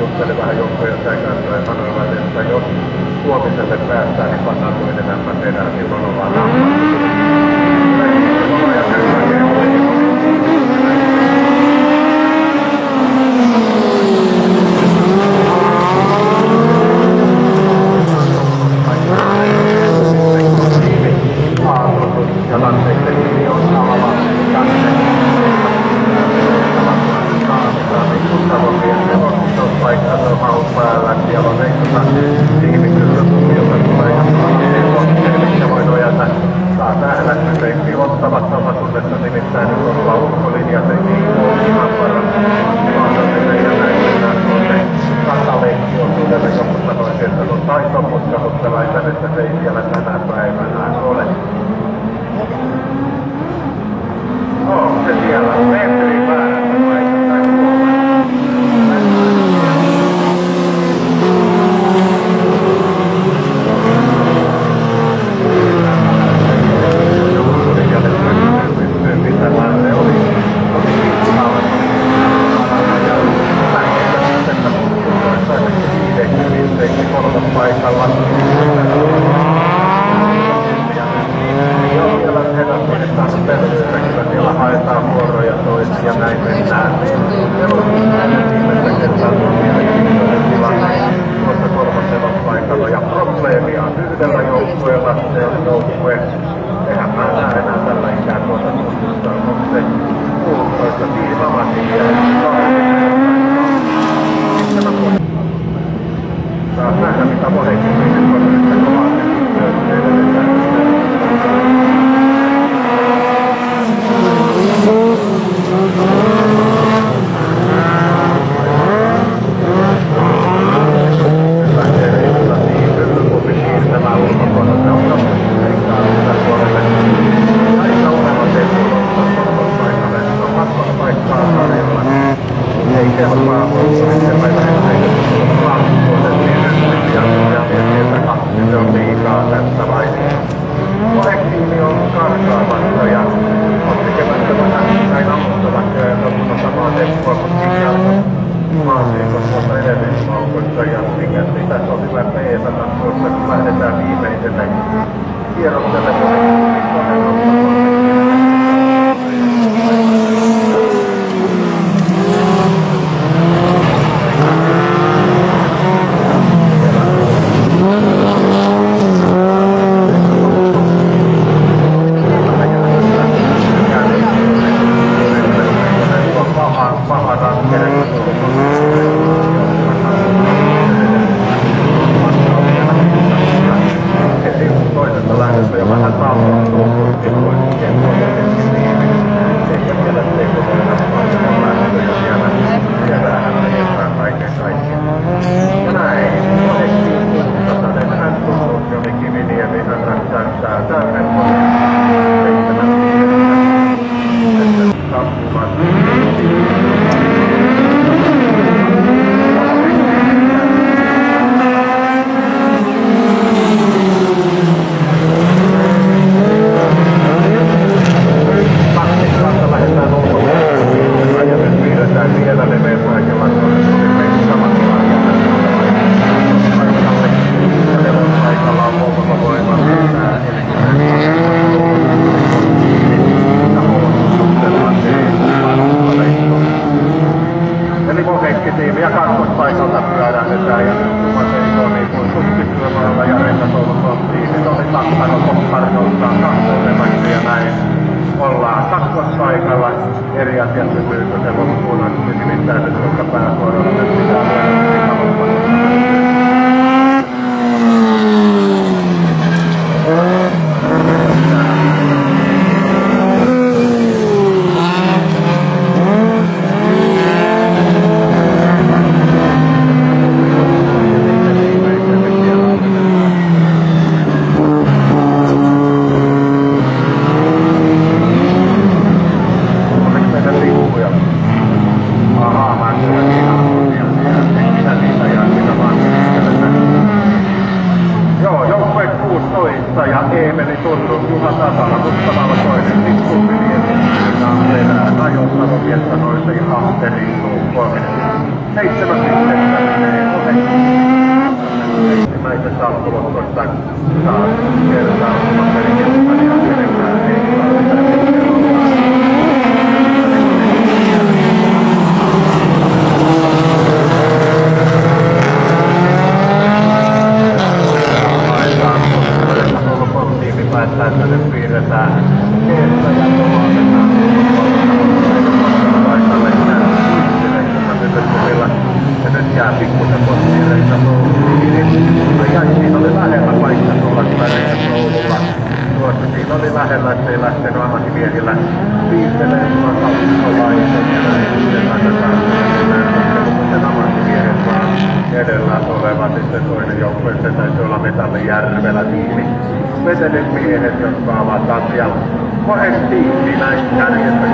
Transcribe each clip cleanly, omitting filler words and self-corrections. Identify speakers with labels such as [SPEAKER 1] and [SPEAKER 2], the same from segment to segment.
[SPEAKER 1] juttelin vähän joukkojen kanssa ja sanoivat, että jos huomiselle päästään, niin pannaan toinen enemmän perään, silloin ollaan ja Lanteiden nimi on Alava paikka on maut päällä, siellä on veikkosa tiimityllä tumiota tulee ja voi nojata. Saa tähdä, veikki ottavat samasuudessa nimittäin nyt on ulkolinja, se ei ihan paras. Ja näin tuonne rataleikkiosuudelle, joku sanoisi, että se on taitomutka, mutta väitän, että se ei siellä tänä päivänä ole. On se siellä, metri väärässä paikassa tai huomenna. Paikalla. Siellä haetaan vuoroja toisia ja näin mennään. Ihmistä kertaa tuossa kolmasella paikalla. Ja probleemia on yhdellä joukkueella, se on joukkue. Eihän mä näe enää tällä ikään tuota tuntustaa, mutta se 16 tiimamatia. Saa nähdä mitä monenkin on kovasti paikalla eri asiat pysyykö se loppuun asti, nimittäin se tuossa pääsuoralla nyt pitää ja Eemeli Tunnu, Juha Tasala, Mustavala toinen, Mikko Viljelin, ajoittava viettanoisen Ahterin 7 pistettä. Kolokkosta taas kertaa oman pelikentän ja enempää ei päättää, että nyt piirretään keestä ja kovaatetaan paikalle ja nyt jää pikkusen postiireita ja siinä oli lähellä paikka tuolla Reikäsoululla. Tuossa siinä oli lähellä, ettei lähtenyt ammattimiehillä piirtelemään kauppiolaisen ja näin sitten laitetaan sen ammattimiehet vaan edellä oleva sitten toinen joukko, että täytyy olla Metallijärvelä tiimi. Vetenet miehet, jotka ovat asialla. Kohdettiin siinä järjestä,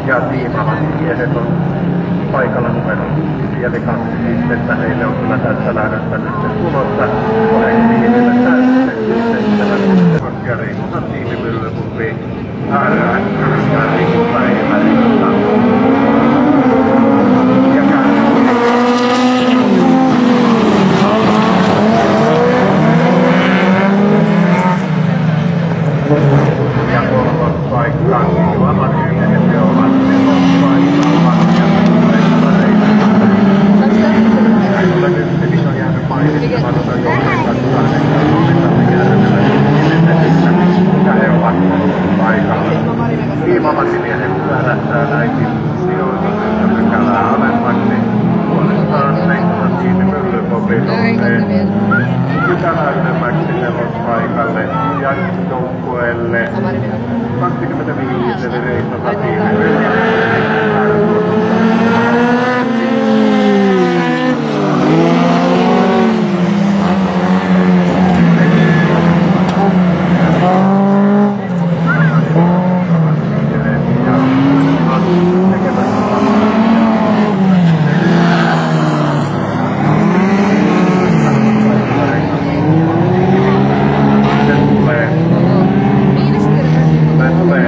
[SPEAKER 1] ja tiimavat miehet on paikalla numero 5 eli 2, että heille on kyllä tässä lähdössä nyt tulossa. Kollektiiville täysin ja Riikunan tiimimyllypumpi RS ja Riikupäivä ja kolmospaikka ammattimiehet ovat nelospaikalla ja näillä nyt missä on jäänyt mainitsematta joukkojen kanssa ja he ovat kolmospaikalla. Tiimammattimiehet lähtää näinkin sijoituksessa pykälää alemmaksi. Puolestaan Riikunan tiimimyllypumpi nousee pykälää ylemmäksi nelospaikalle ja joukkueelle 25 eli Reissa Satinen.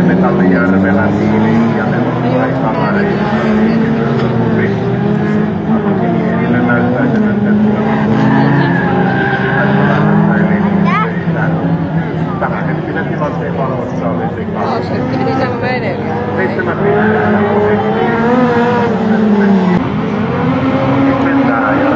[SPEAKER 1] Metallijärvelä tiimi ja nelospaikalla Reissa tiimimyllypumpi. Ammattimiehille näyttäisi nyt, tämänhetkinen tilanteen valossa olisi 7 pistettä otettiin. Mennään ja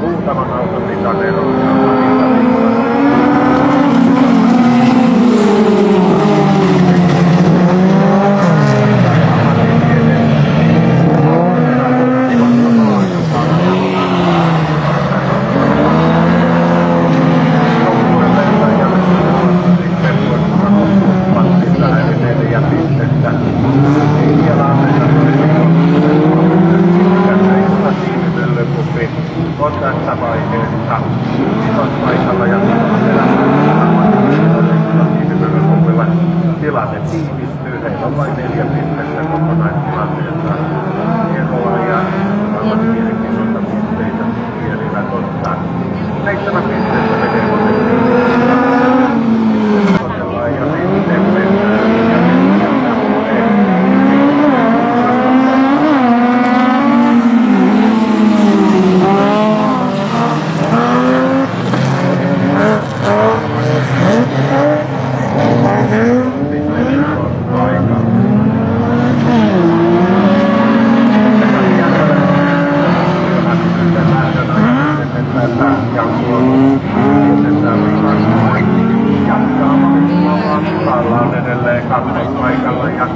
[SPEAKER 1] muutaman auton lisäneron on tässä vaiheessa ison paikalla ja tiimimyllypumpilla tilanne tiivistyy. Heillä on vain 4 pistettä kokonaistilanteessa eroa ja varmasti mielenkiintoista pisteitä pienivät ottaa. 7 pistettä menee otettiin ja sitten mennään. paikalla ja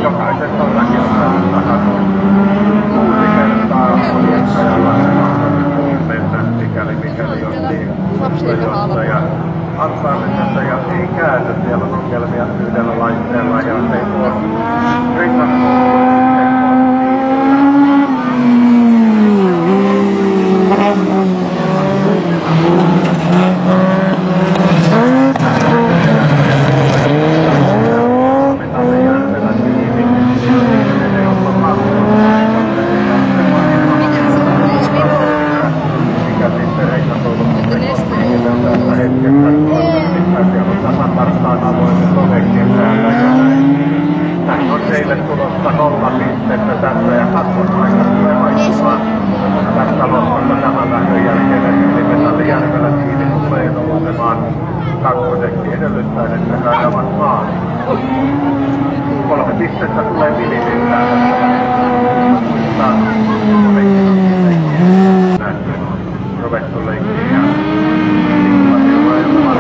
[SPEAKER 1] jokaisessa on rakennustaan 6 kertaa kuljettajalla mennä mikäli jostiin rajoissa ja antaamisessa ja ei käänny. Siellä on ongelmia yhdellä laitteella ja se ei tuo kakkoseksi edellyttäen, että saadaan maaliin. 3 pistettä tulee minimissään. Nähty ruvettu leikkiin ja Tikkulatilla ei ole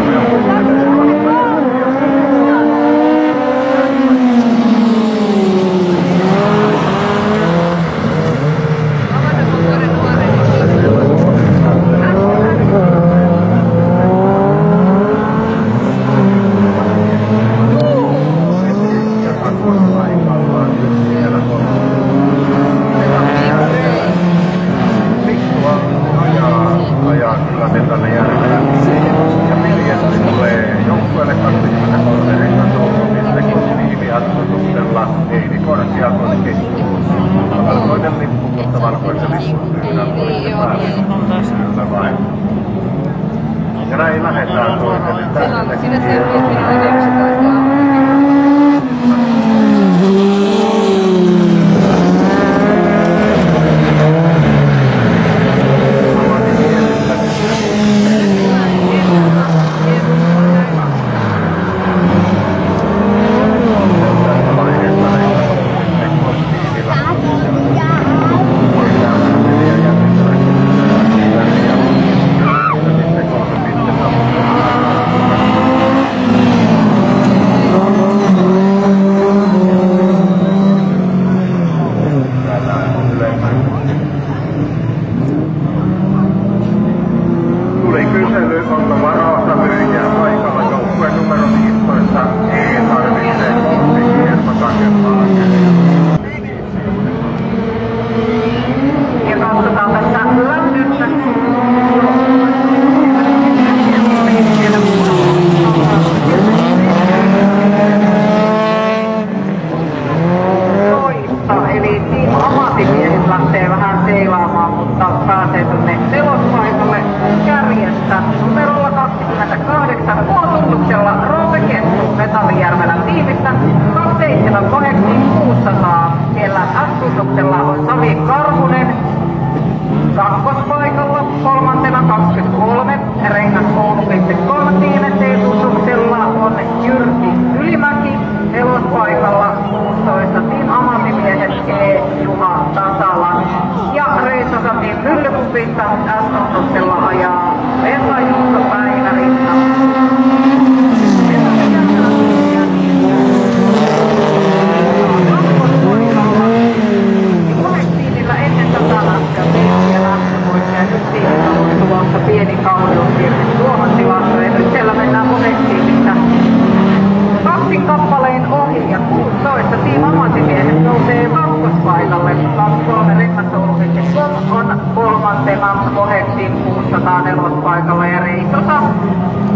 [SPEAKER 1] varmoja muistelee. Ja näin lähdetään toiselle. Siinä tuli kysely, onko varaosa myyjää paikalla joukkueen numero 15 ei tarvitse firma takelmaa. Ja katsotaan tässä lähdössä. Eli Team Ammattimiehet lähtee vähän seilaamaan, mutta pääsee tuonne nelospaikalle kärjestä numerolla 28 K-tunnuksella Roope Kettu Metallijärvelän tiimistä 27 kohektiin 600. Siellä S-tunnuksella on Savi Karhunen kakkospaikalla, kolmantena 23 Rengas Oulu.3 T-tunnuksella on Jyrki Ylimäki nelospaikalla 16 Team Ammattimiehet E. Juha Tasala ja Reissosa Team Myllykupista S-tunnuksella ajaa Vesa Jukka Päivärinta. Kolektiivilla ennen tätä lähtöä lähtövoimia nyt siihen on tulossa pieni kaudeusvirhe tuohon tilastoon ja nyt siellä mennään kolektiivista kaksin kappaleen ohi ja 16 Team Ammattimiehet nousee kakkospaikalle. 23 Rengasoulu.com on kolmantena Kohektiin 604 paikalla ja Reissosa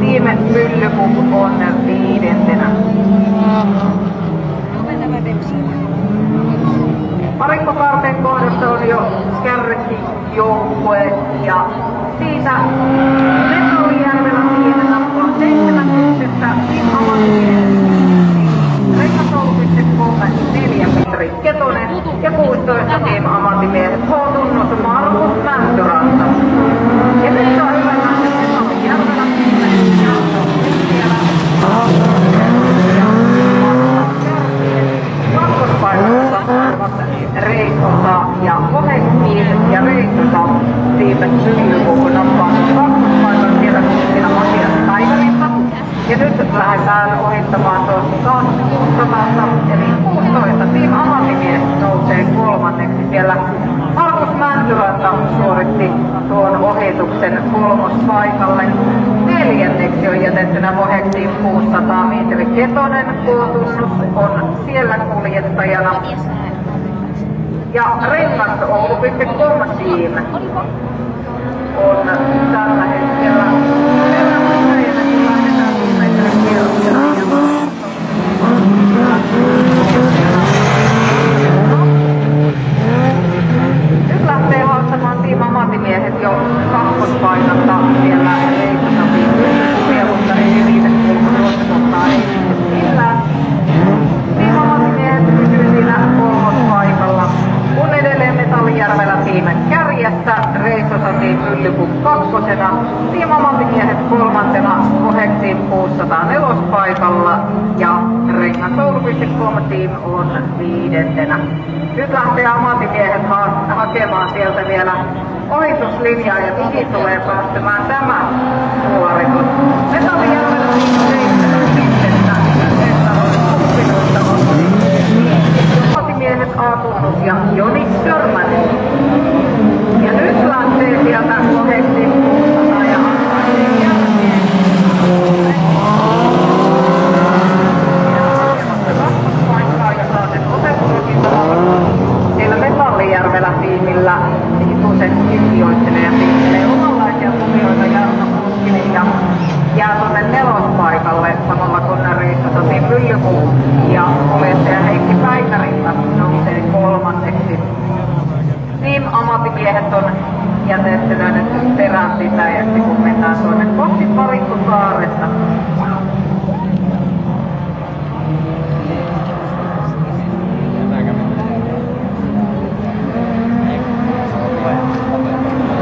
[SPEAKER 1] Team Myllykup on viidentenä. Parikkokaarteen kohdassa on jo kärkijoukkue ja siitä Metallijärvelä siihen nappaa 7 pistettä Team Ammattimiehet. Rengasoulu.com 4 Petri Ketonen ja 16 Team Ammattimiehet H-tunnus Markus Mäntyranta. Ja nyt on hyvä nähdä Metallijärvelä kakkospaikassa Reissosa ja Kohektiin ja Reissosa siitä Myllykup nappaa kakkospaikan siellä kuskina Matias Päivärinta.
[SPEAKER 2] Ja nyt lähdetään ohittamaan tuosta 600, eli 16. Team Amatimies nousee kolmanneksi. Siellä Markus Mäntyranta suoritti tuon ohituksen kolmospaikalle. Neljänneksi on jätettynä Mohexiin 600. Miiteri Ketonen K-tunnus on siellä kuljettajana. Ja Rengas Oulu.com Team on tällä hetkellä nyt lähtee haastamaan Team Ammatimiehet jo kakkospaikasta siellä Reissasatiin kylpykuria, mutta ei riitä kulkuruottakohtaa ei millään. Team Ammatimiehet pysyy siinä kolmospaikalla. Kun edelleen Metallijärvellä tiimen kärjessä, Reissasatiin Myllypuu kakkosena, Team Ammatimiehet kolmantena, Mohexiin 604 paikalla ja Rengasoulu.com Team on viidentenä. Nyt lähtee Ammatimiehet hakemaan sieltä vielä ohituslinjaa ja mihin tulee päästymään tämä suoritus. Metallijärvellä Ammatimiehet A-tunnus ja Joni Törmänen. Ja nyt lähtee sieltä Mohexiin 600 ja siellä Metallijärvellä tiimillä hitusen sijoittelee ja pistelee omanlaisia kuvioita Jarno Kuskinen ja jää tuonne nelospaikalle samalla kun Reissasatiin Myllypuu ja kuljettaja Heikki Päivärinta nousee kolmanneksi. Team Ammatimiehet on jätettynä nyt peränpitäjäksi kun mennään tuonne kohti Varikkosaaresta.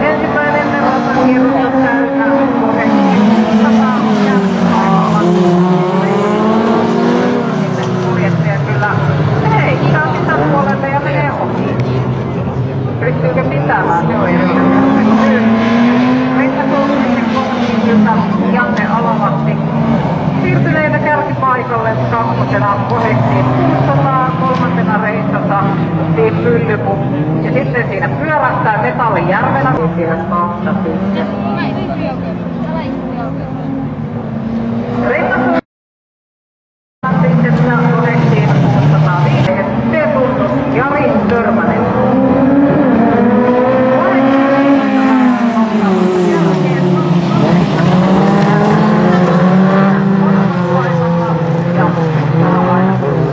[SPEAKER 2] Ensimmäinen neloskierros täynnä Mohexiin 600 kuljettaja kyllä heittää sisäpuolelle ja menee ohi. Pystyykö pitämään? Se on erittäin. Reissasoulu.com Janne Alavatti siirtyneitä kärkipaikalle kakkosena Mohexiin 600, kolmantena Reissassa Team Myllypuu. Ja sitten siinä pyörähtää Metallijärvellä siellä kahta pistettä. Reissasoulu sitten Mohexiin 605 C-tunnus Jari Törmänen.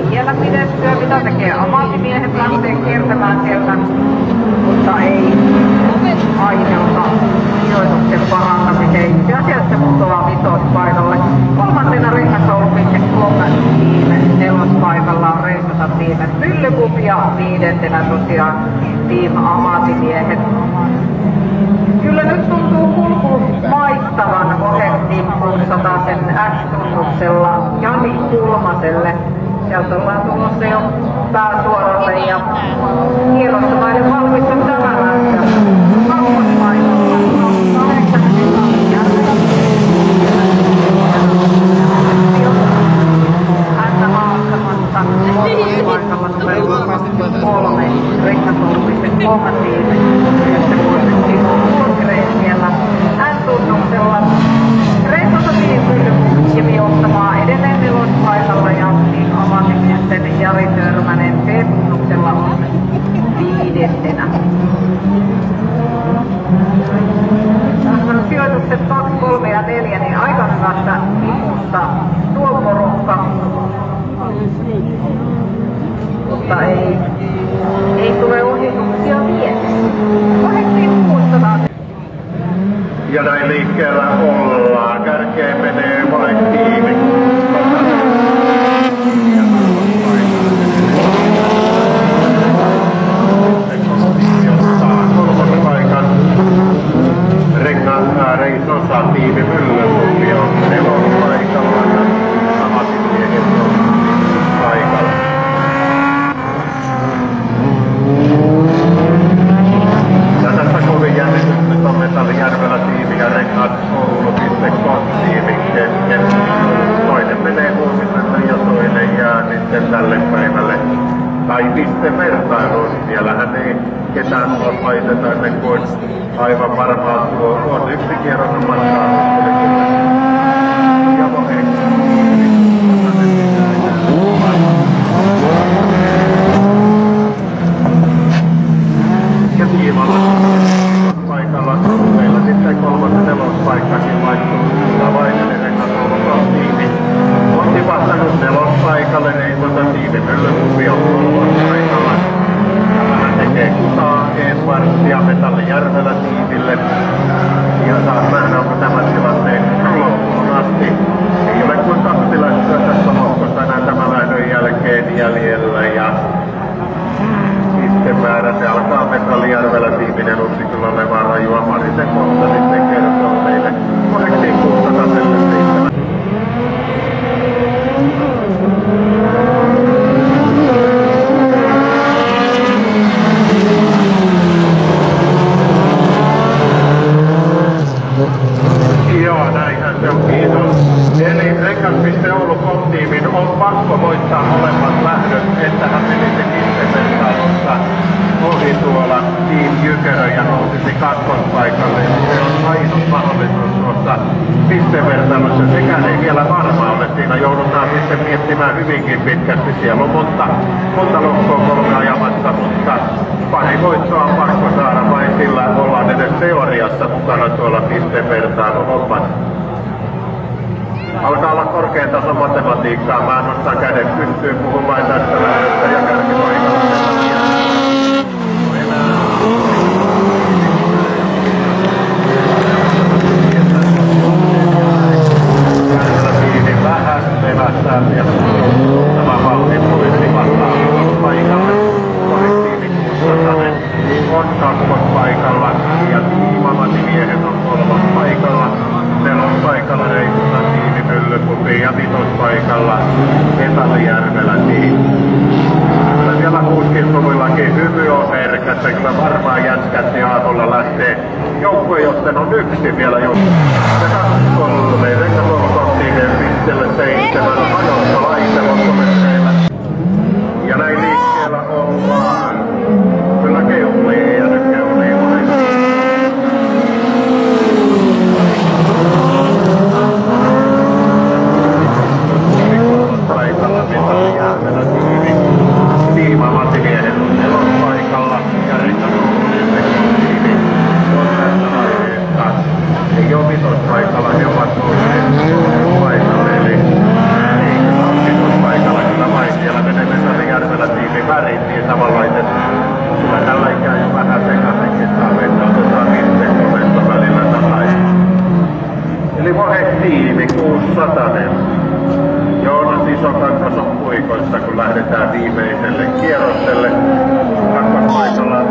[SPEAKER 2] Siellä pidettyä, mitä tekee ammattimiehet lähtee kiertämään sieltä, mutta ei aiheuta sijoituksen parantamiseen. Itse asiassa putoaa vitospaikalle. Kolmantena Rengasoulu.com Team nelospaikalla on Reissasatiin Myllypuu ja viidentenä tosiaan Team Ammattimiehet. Kyllä nyt tuntuu kulku maistavan Mohexiin 600 sen X-tunnuksella Jani Kulmaselle. Sieltä ollaan tulossa jo pääsuoralle ja kierrossamainen valmis on tämä lähtö. Kakkospaikalla 8 häntä haastamassa kolmospaikalla numero 3 Rengasoulu.com Team. Siellä N-tunnuksella Reissasatiin Myllypuu ottamaan edelleen nelospaikalla ja Team Ammatimiesten Jari Törmänen C-tunnuksella on viidentenä. Tässä on sijoitukset 2, 3 ja 4, niin aika hyvästä tipusta tuo porukka. Mutta ei tule ohituksia vielä. Mohexiin 600.
[SPEAKER 1] Ja näin liikkeellä ollaan. Kärkeen menee monet tiimit. Ottaa kolmannen paikan. Reissosa tiimi Myllypuu on nelospaikalla ja ammattimiehet on paikalla. Ja tässä kovin jännitys on Metallijärvellä tiimi ja Rengasoulu.com tiimi kesken. päivälle tai pistevertailuun. Siellähän ei ketään ulos laiteta ennen kuin aivan varmaan tuo on yksi kierros matkaa. Ja ja Tiimalla paikalla meillä sitten kolmas ja nelospaikkakin vaihtuu. Tavainen rengasolukon tiimi on tipahtanut nelospaikalle, niin tiimi Myllykumpi on kolmospaikalla. Hän tekee kutaa Edwardsia Metallijärvelä tiimille. Ja taas nähdään, onko tämä tilanne loppuun asti. Ei ole kuin 2 lähtöä tässä lohkossa enää tämän lähdön jälkeen jäljellä. Ja pistemäärä se alkaa Metallijärvelä tiiminen Ussi kyllä olemaan rajua. Parisen kohta sitten kertoo meille. Korrektiin 607. Joo, näinhän se on, kiitos. Eli Rengaspiste Oulu Kom-tiimin on pakko voittaa molemmat lähdöt, että hän menisi pistevertailussa ohi tuolla Team Jykörö ja nousisi kakkospaikalle. Se on ainut mahdollisuus tuossa pistevertailussa. Sekään ei vielä varma ole. Siinä joudutaan sitten miettimään hyvinkin pitkästi. Siellä on monta lohkoa kolme ajamassa, mutta pari voittoa on pakko saada, vain sillä ollaan edes teoriassa mukana tuolla pistevertailun hommassa. Alkaa olla korkean tason matematiikkaa. Mä nostan käden pystyyn puhumaan tästä lähdöstä ja kärkipaikalla. Vähän levästää vielä tämä vauhdin poliisi vastaan paikalle. Korrektiivi 600 on kakkospaikalla ja tiimamatimiehet on kolmospaikalla. Nelospaikalla Reikunan tiimi Myllykumpi ja vitospaikalla Metallijärvelä tiimi. Kyllä siellä 60-luvullakin hymy on herkässä. Kyllä varmaan jätkät ja aamulla lähtee. Joukkue, joten on yksi vielä joukkue. Ja 2-3. Rengasolukon-tiimien pistelle 7. Ajossa laitelokkometreillä. Ja näin liikkeellä ollaan. Kyllä keulii ja nyt keulii monesti. Paikalla Metallijärvelä tiimi. Tiimaamatimiehet on nelospaikalla ja Rengasolukon-tiimi on tässä vaiheessa. Ei ole vitospaikalla, he ovat nousseet paikalle, eli ei kyllä ole vitospaikalla, kyllä vain siellä menee Metallijärvelä tiimi värin, niin samanlaiset. Kyllä tällä ikään jo vähän sekaisinkin saa mennä, otetaan itse komento välillä takaisin. Eli Mohe-tiimi 600. Joonas Isokangas on puikoissa, kun lähdetään viimeiselle kierrokselle. Kakkospaikalla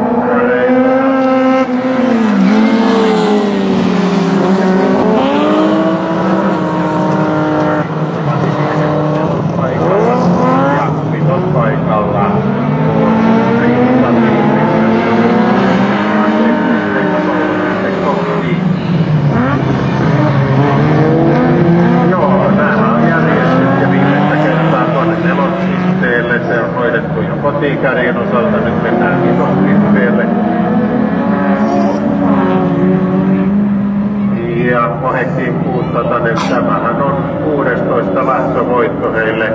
[SPEAKER 1] paikalla Joo, nämä on järjestetty ja viimeistä kertaa tuonne nelospisteelle. Se on hoidettu jo kotikärjen osalta, nyt mennään vitospisteelle. Ja Mohe-tiim 600, tämähän on 16 lähtövoitto heille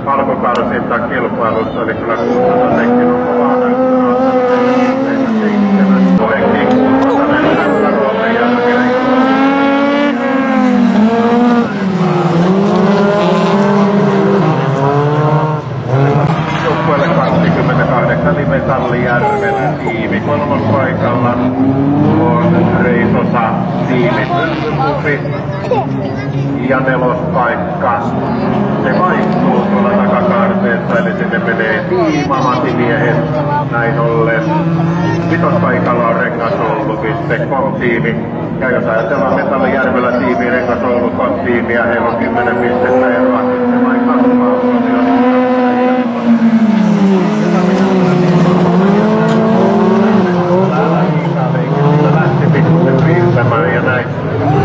[SPEAKER 1] alkukarsinta kilpailussa, eli kyllä 600 tekin on kovaa näyttää. Mohe-tiim 600 näyttää Ruoten jälkeen. Joukkueelle 28 eli Metallijärvelä tiimi. Kolmospaikalla on Reisosa tiimi Myllykumpi. Ja nelospaikka. Se vaihtuu tuolla takakaarteessa, eli sinne menee tiimamatimiehet. Näin ollen vitospaikalla on Rengasoulu.com-tiimi. Ja jos ajatellaan Metallijärvelä tiimi, Rengasoulu.com-tiimiä, heillä on 10 pistettä eroa. Se vain kasvaa. Lähti pikkusen piirtämään ja näin.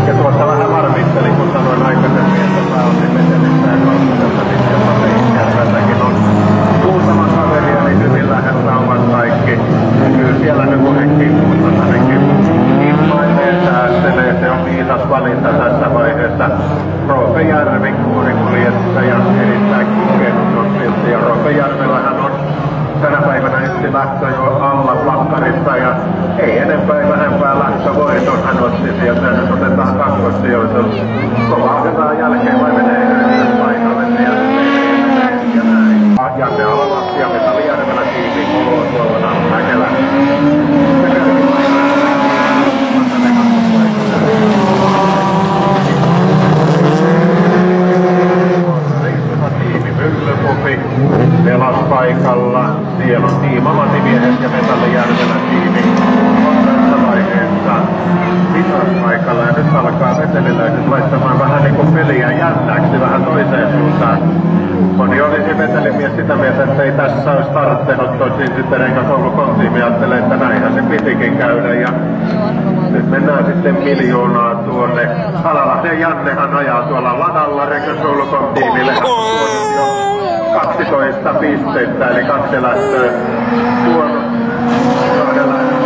[SPEAKER 1] Ja tuossa vähän varmistelin, kun sanoin aikaisemmin, että tämä on niin vetelistä ja 12 sitten jopa Meijärvelläkin on lähtö jo alla pakkarissa ja ei enempää ei vähempää lähtövoiton hän otti sieltä. Nyt otetaan kakkossijoitus. Kovaa hyvää jälkeen vai menee yhdessä paikalle sieltä. Ja näin. Janne Alalahti ja Metalli Järvelä tiimi tuolla Mäkelä. Pelaspaikalla. Siellä on Tiim Amatimiehet ja Metalli Järvelä tiimi on tässä vaiheessa vitospaikalla. Ja nyt alkaa veteliläiset laittamaan vähän niinku peliä jännäksi vähän toiseen suuntaan. Moni olisi vetelimies sitä mieltä, että ei tässä olisi tarttenut tosin sitten enkä koulukon tiimi ajattelee, että näinhän se pitikin käydä. Ja nyt mennään sitten miljoonaa tuonne. Alalahden Jannehan ajaa tuolla ladalla Reköskoulukon tiimille. 12 pistettä, eli 2 lähtöä tuonut 2 lähtöä.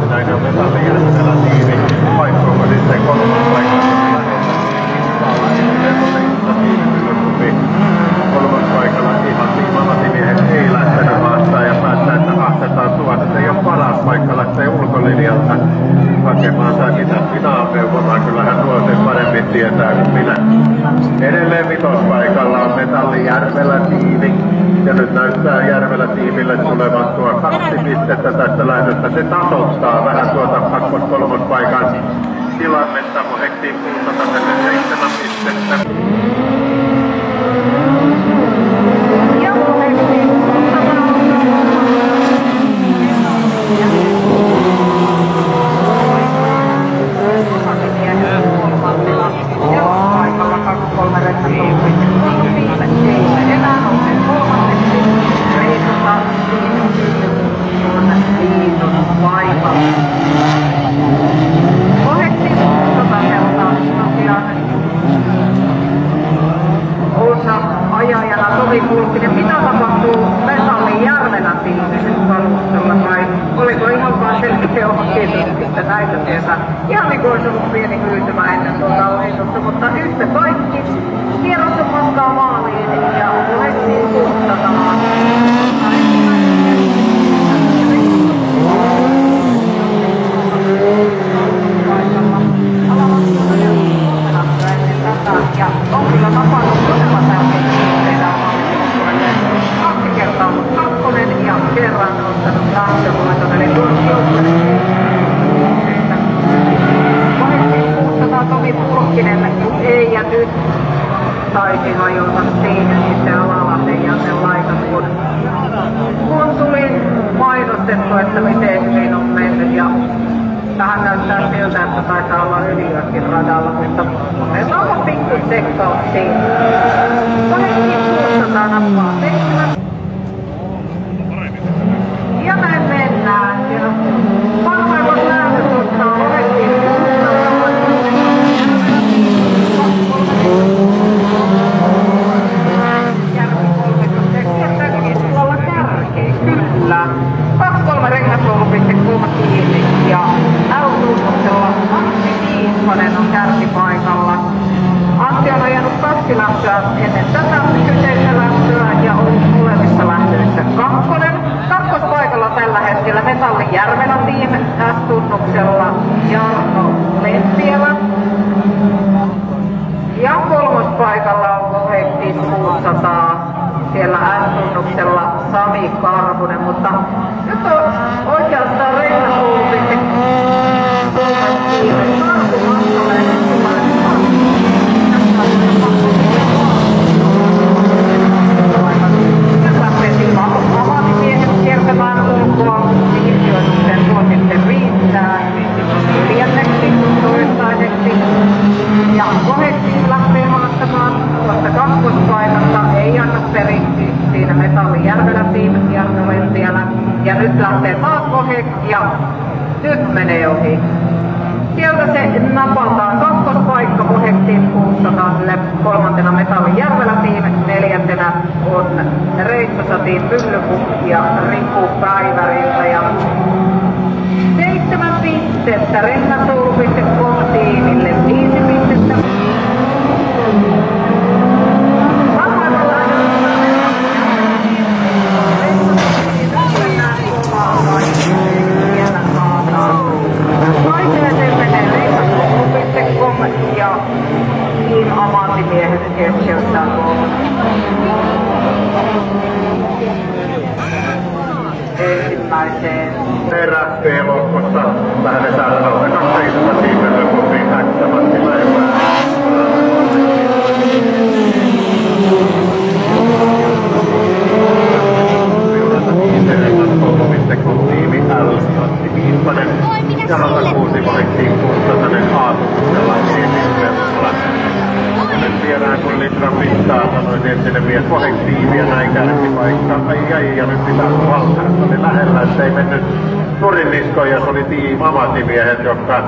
[SPEAKER 1] Näin on Metalli Järvelä tiimi. Paikkoonko sitten 3. paikassa? 3. paikalla ihan Tiim Amatimiehet ei lähtenyt vastaan ja päättää, että ahdetaan tuossa. Se ei ole paras paikka lähteä ulkolinjalta hakemaan tai mitä ampeukomaan. Kyllähän tuo sen paremmin tietää kuin minä. Edelleen vitospaikalla on Metalli Järvelä tiimi. Ja nyt näyttää Järvelä tiimille tulevan tuo 2 pistettä tästä lähdöstä. Se tasoittaa vähän tuota 2-3 paikan tilannetta, kun hektiin pulsata 7 pistettä. Ajajana Tomi Kulkkinen, mitä tapahtuu Metalli Järvelä tiimille kalustolla vai oliko ihan vaan selkeä oma kiitoksista näitä sieltä? Ihan niin kuin olisi ollut pieni hyytymä ennen tuota ohitusta, mutta yhtä kaikki kierros on matkaa maaliin ja luettiin 600. Ja on kyllä tapahtunut todella tärkeitä pisteitä. 2 kertaa ollut 2 ja kerran ottanut lähtövoiton, eli tuossa Vahittiin 600 Tomi Kulkkinen, ei ja nyt taisi hajota siinä sitten Alalahden Janne laitos, kun tuli mainostettu, että miten hyvin on mennyt ja tähän näyttää siltä, että taitaa olla yliöskin radalla, mutta monella on pikku sekkaus siinä. Vahittiin 600 nappaa 7. Ja näin mennään. Ja parhaimmat lähdöt ottaa Vahittiin 600. Tuolla kärkeen, kyllä. 2-3 rengaskoulu.com kiinni ja L-tunnuksella Antti Tiismanen on kärkipaikalla. Antti on ajanut 2 lähtöä ennen tätä kyseistä lähtöä ja on molemmissa lähdöissä 2. Kakkospaikalla tällä hetkellä Metalli Järvelä tiimi S-tunnuksella Jarno Lempielä. Ja 3. paikalla on Vahittiin 600. Siellä S-tunnuksella Sami Karhunen, mutta nyt on oikeastaan Rengaskoulu.com tiimi Karhumastalle Amatimiehet kiertämään ulkoa, siirtyoituksen tuo sitten riittää 4. toistaiseksi. Ja Vahittiin lähtee haastamaan tuosta 2. paikasta, ei anna periksi siinä Metalli Järvelä tiimi, Jarno Lempielä. Ja nyt lähtee taas Vahittiin ja nyt menee ohi. Sieltä se napataan 2. paikka Vahittiin 600, 3. Metalli Järvelä tiimi, 4. on Reissosatiin Myllypukki ja Riku Päiväriltä. Ja 7 pistettä Rengaskoulu.com tiimille, 5 pistettä.
[SPEAKER 2] keskeyttää tuolla. Ensimmäiseen.
[SPEAKER 1] Peräpielohkossa lähdetään 0,27 tiimelökuviin X-Matti Mäenpää. Tiimi L. Matti Viispanen ja Ratakuusi valittiin Kuustasanen Aatuksella Eemisellä. Nyt viedään kun litran mittaa, sanoin entinen mies Pohek-tiimi ja näin kärkipaikka. Ai ja nyt pitää valtaa. Se oli lähellä, ettei mennyt Turin niskoon ja se oli amatimiehet, jotka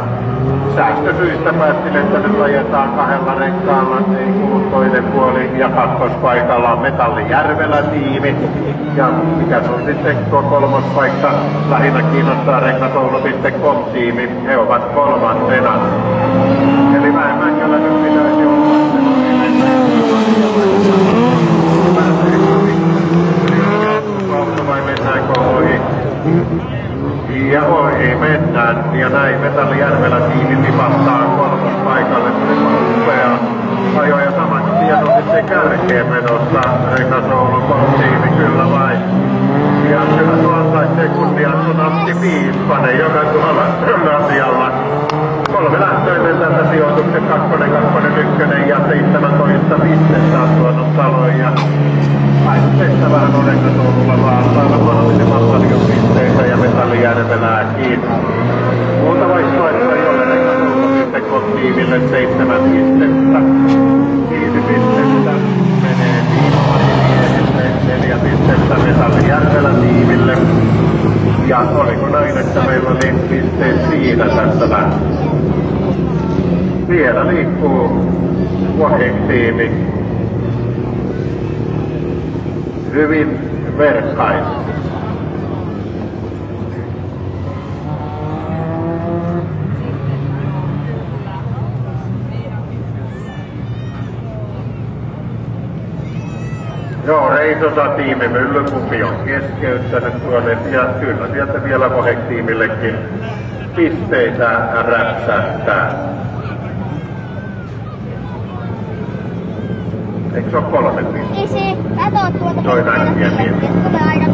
[SPEAKER 1] säästösyistä päättiin, että nyt ajetaan kahdella renkaalla, ei kuulu toinen puoli ja kakkospaikalla on Metallijärvelä tiimi. Ja mikä se on sitten kolmospaikka, lähinnä kiinnostaa Rengasoulu.com tiimi, he ovat kolmantena. Eli Mäenmäkälä nyt pitäisi olla. Vai mennäänkö ohi? Ja ohi mennään, ja näin Metallijärvelä tiimi tipahtaa kolmospaikalle. Upea ajo ja saman tien on sitten kärkeen menossa Rengasoulu.com tiimi, kyllä vain. Ja kyllä tuo ansaitsee kunnian sun Antti Viispanen, joka tuolla asialla. 3 lähtöinen tältä sijoituksen 2, 1 ja 17 pistettä on tuonut taloon. Ja tehtävähän on Rengasoululla vaan saada mahdollisimman paljon pisteitä ja Metallijärvelääkin. Muuta vaihtoehtoa ei ole Rengasoulu.com tiimille 7 pistettä. 5 pistettä menee tiimille, 4 pistettä Metallijärvelä tiimille. Ja oliko näin, että meillä oli pisteet siinä tässä lähtö? Vielä liikkuu Pohek-tiimi hyvin verkkaisesti. Joo, Reisosa-tiimi Myllykumpi on keskeyttänyt tuonne ja kyllä sieltä vielä Pohek-tiimillekin pisteitä räpsähtää. Eikö se ole 3 pistettä?
[SPEAKER 3] Ei se, kato tuolta.
[SPEAKER 1] Toi näkyy
[SPEAKER 3] tulee aina